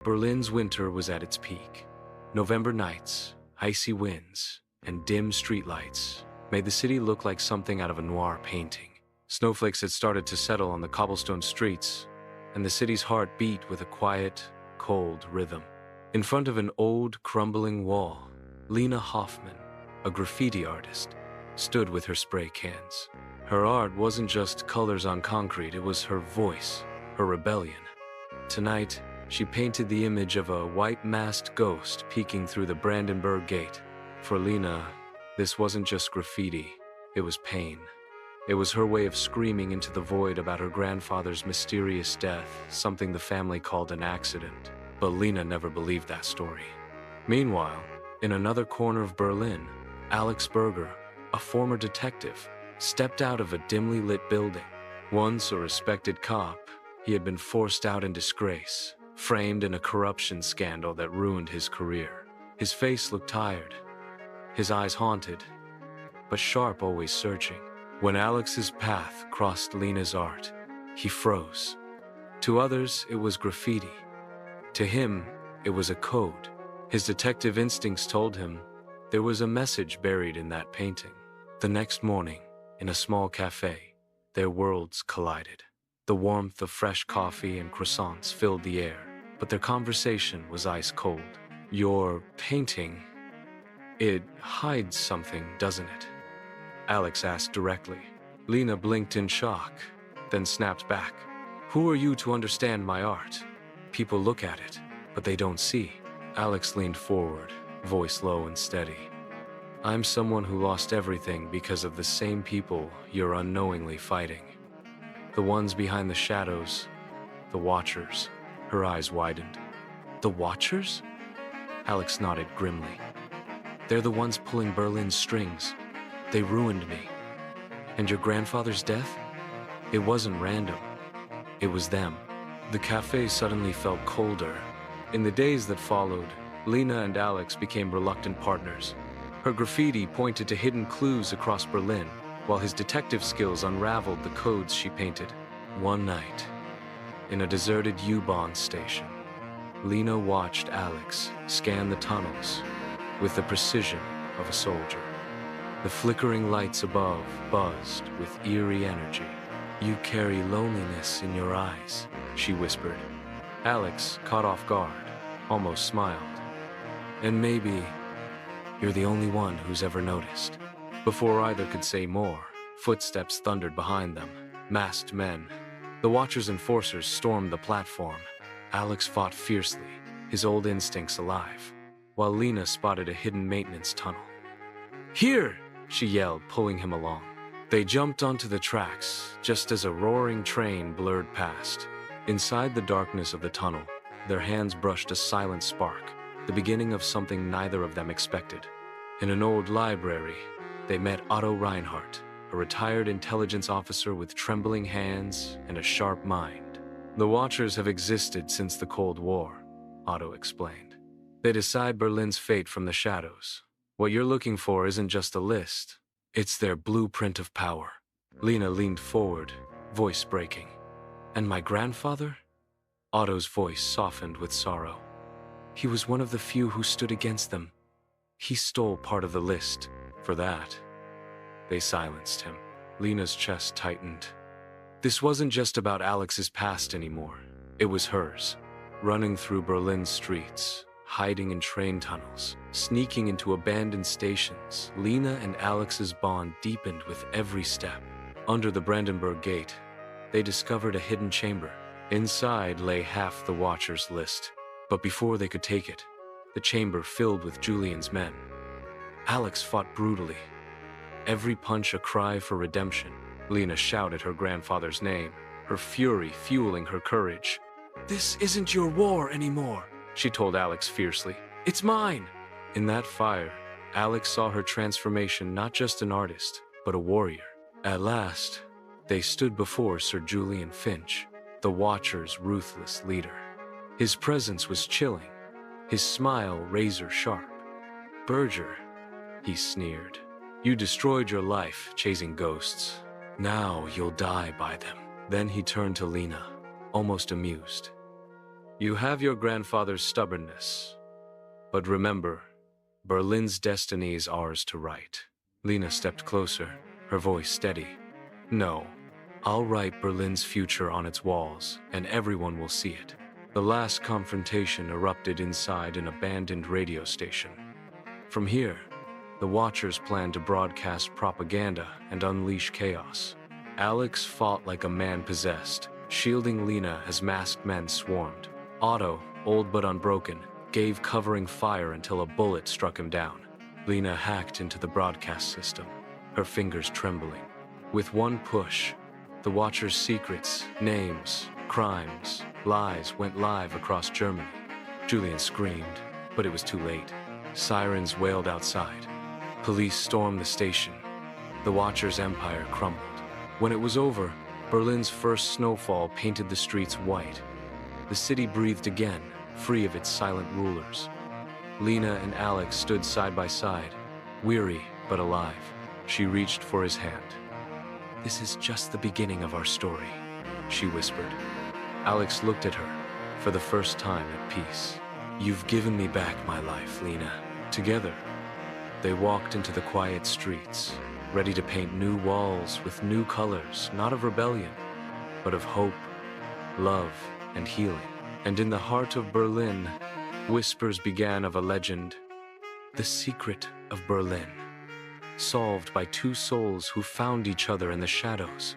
Berlin's winter was at its peak. November nights, icy winds, and dim streetlights made the city look like something out of a noir painting. Snowflakes had started to settle on the cobblestone streets, and the city's heart beat with a quiet, cold rhythm. In front of an old, crumbling wall, Lena Hoffman, a graffiti artist, stood with her spray cans. Her art wasn't just colors on concrete, it was her voice, her rebellion. Tonight, she painted the image of a white-masked ghost peeking through the Brandenburg Gate. For Lena, this wasn't just graffiti, it was pain. It was her way of screaming into the void about her grandfather's mysterious death, something the family called an accident. But Lena never believed that story. Meanwhile, in another corner of Berlin, Alex Berger, a former detective, stepped out of a dimly lit building. Once a respected cop, he had been forced out in disgrace, framed in a corruption scandal that ruined his career. His face looked tired, his eyes haunted, but sharp, always searching. When Alex's path crossed Lena's art, he froze. To others, it was graffiti. To him, it was a code. His detective instincts told him there was a message buried in that painting. The next morning, in a small cafe, their worlds collided. The warmth of fresh coffee and croissants filled the air, but their conversation was ice cold. "Your painting, it hides something, doesn't it?" Alex asked directly. Lena blinked in shock, then snapped back. "Who are you to understand my art? People look at it, but they don't see." Alex leaned forward, voice low and steady. "I'm someone who lost everything because of the same people you're unknowingly fighting. The ones behind the shadows, the Watchers." Her eyes widened. "The Watchers?" Alex nodded grimly. "They're the ones pulling Berlin's strings. They ruined me. And your grandfather's death? It wasn't random. It was them." The cafe suddenly felt colder. In the days that followed, Lena and Alex became reluctant partners. Her graffiti pointed to hidden clues across Berlin, while his detective skills unraveled the codes she painted. One night, in a deserted U-Bahn station, Lena watched Alex scan the tunnels with the precision of a soldier. The flickering lights above buzzed with eerie energy. "You carry loneliness in your eyes," she whispered. Alex, caught off guard, almost smiled. "And maybe you're the only one who's ever noticed." Before either could say more, footsteps thundered behind them. Masked men. The Watchers' enforcers stormed the platform. Alex fought fiercely, his old instincts alive, while Lena spotted a hidden maintenance tunnel. "Here!" she yelled, pulling him along. They jumped onto the tracks, just as a roaring train blurred past. Inside the darkness of the tunnel, their hands brushed a silent spark, the beginning of something neither of them expected. In an old library, they met Otto Reinhardt, a retired intelligence officer with trembling hands and a sharp mind. "The Watchers have existed since the Cold War," Otto explained. "They decide Berlin's fate from the shadows. What you're looking for isn't just a list, it's their blueprint of power." Lena leaned forward, voice breaking. "And my grandfather?" Otto's voice softened with sorrow. "He was one of the few who stood against them. He stole part of the list. For that, they silenced him." Lena's chest tightened. This wasn't just about Alex's past anymore. It was hers. Running through Berlin's streets, hiding in train tunnels, sneaking into abandoned stations, Lena and Alex's bond deepened with every step. Under the Brandenburg Gate, they discovered a hidden chamber. Inside lay half the Watchers' list. But before they could take it, the chamber filled with Julian's men. Alex fought brutally, every punch a cry for redemption. Lena shouted her grandfather's name, her fury fueling her courage. "This isn't your war anymore," she told Alex fiercely. "It's mine!" In that fire, Alex saw her transformation, not just an artist, but a warrior. At last, they stood before Sir Julian Finch, the Watchers' ruthless leader. His presence was chilling, his smile razor-sharp. "Berger," he sneered, "you destroyed your life chasing ghosts. Now you'll die by them." Then he turned to Lena, almost amused. You have your grandfather's stubbornness. But remember, Berlin's destiny is ours to write. Lena stepped closer, her voice steady. No, I'll write Berlin's future on its walls, and everyone will see it. The last confrontation erupted inside an abandoned radio station. From here, the Watchers planned to broadcast propaganda and unleash chaos. Alex fought like a man possessed, shielding Lena as masked men swarmed. Otto, old but unbroken, gave covering fire until a bullet struck him down. Lena hacked into the broadcast system, her fingers trembling. With one push, the Watchers' secrets, names, crimes, lies went live across Germany. Julian screamed, but it was too late. Sirens wailed outside. Police stormed the station. The Watchers' empire crumbled. When it was over, Berlin's first snowfall painted the streets white. The city breathed again, free of its silent rulers. Lena and Alex stood side by side, weary but alive. She reached for his hand. "This is just the beginning of our story," she whispered. Alex looked at her, for the first time at peace. "You've given me back my life, Lena." Together, they walked into the quiet streets, ready to paint new walls with new colors, not of rebellion, but of hope, love, and healing. And in the heart of Berlin, whispers began of a legend, the secret of Berlin, solved by two souls who found each other in the shadows.